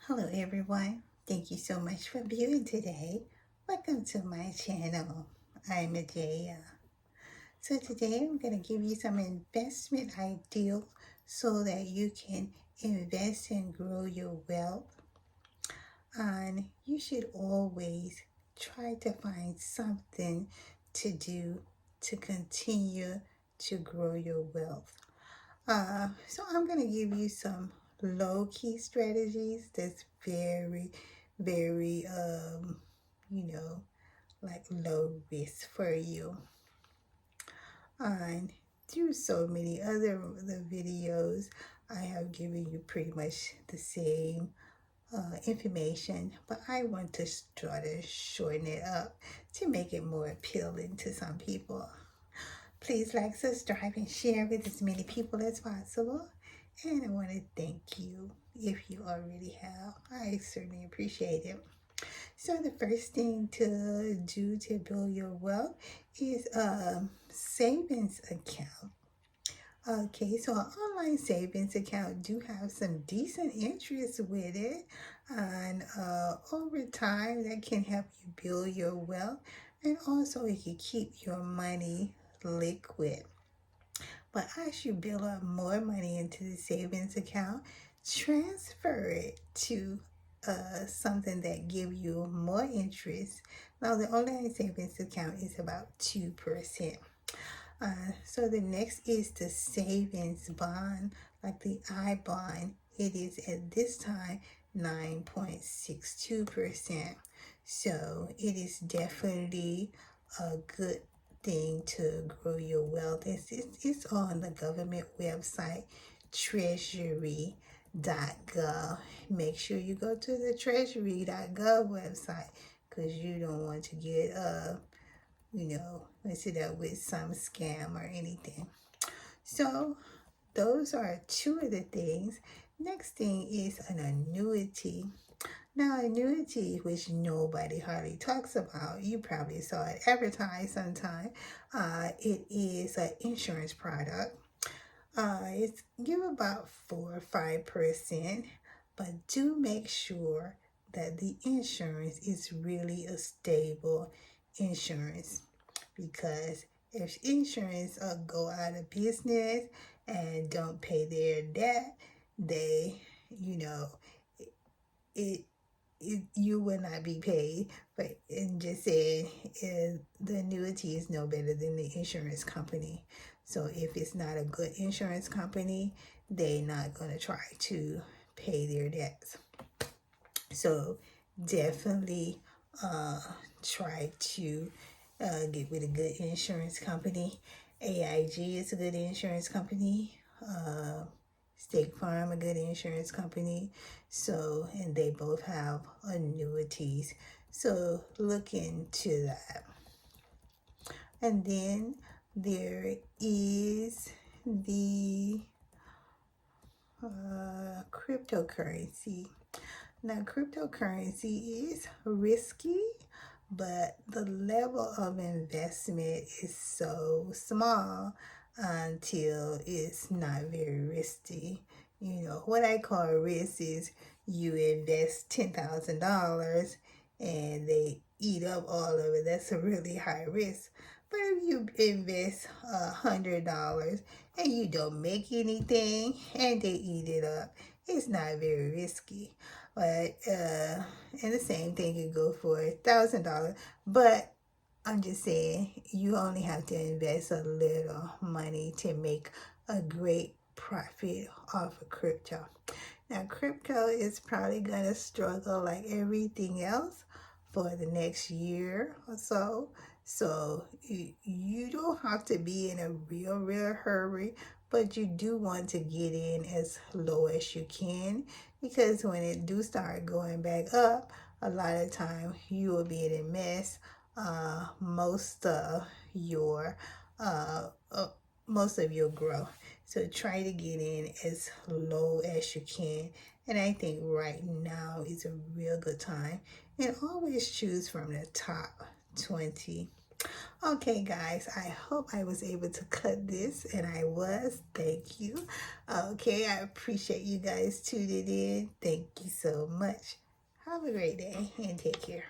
Hello everyone. Thank you so much for viewing today. Welcome to my channel. I'm Ajaya. So today I'm going to give you some investment ideals so that you can invest and grow your wealth. And you should always try to find something to do to continue to grow your wealth. So I'm going to give you some low-key strategies that's very, you know, like low risk for you. And through so many other the videos, I have given you pretty much the same information, but I want to try to shorten it up to make it more appealing to some people. Please like, subscribe, and share with as many people as possible. And I want to thank you if you already have. I certainly appreciate it. So the first thing to do to build your wealth is a savings account. Okay, so an online savings account do have some decent interest with it, and over time that can help you build your wealth, and also it can keep your money liquid. But as you build up more money into the savings account, transfer it to something that give you more interest. Now the online savings account is about 2%. So the next is the savings bond, like the I bond. It is at this time 9.62%. So it is definitely a good thing to grow your wealth. It's on the government website, treasury.gov. Make sure you go to the treasury.gov website because you don't want to get mess it up with some scam or anything. So those are two of the things. Next thing is an annuity. Now, annuity, which nobody hardly talks about, you probably saw it advertised sometime. It is an insurance product. It's give about 4 or 5%, but do make sure that the insurance is really a stable insurance, because if insurance go out of business and don't pay their debt, they, it you will not be paid. But in just saying, the annuity is no better than the insurance company. So if it's not a good insurance company, they're not going to try to pay their debts. So definitely try to get with a good insurance company. AIG is a good insurance company. State Farm, a good insurance company. So, and they both have annuities. So look into that. And then there is the cryptocurrency. Now, cryptocurrency is risky, but the level of investment is so small until it's not very risky. What I call risk is you invest $10,000 and they eat up all of it. That's a really high risk. But if you invest $100 and you don't make anything and they eat it up, it's not very risky. But and the same thing could go for $1,000. But I'm just saying, you only have to invest a little money to make a great profit off of crypto. Now, crypto is probably going to struggle like everything else for the next year or so. So you don't have to be in a real hurry, but you do want to get in as low as you can, because when it do start going back up, a lot of time you will be in a mess. Most of your growth. So try to get in as low as you can. And I think right now is a real good time. And always choose from the top 20 Okay, guys, I hope I was able to cut this, and I was. Thank you. Okay, I appreciate you guys tuning in. Thank you so much. Have a great day and take care.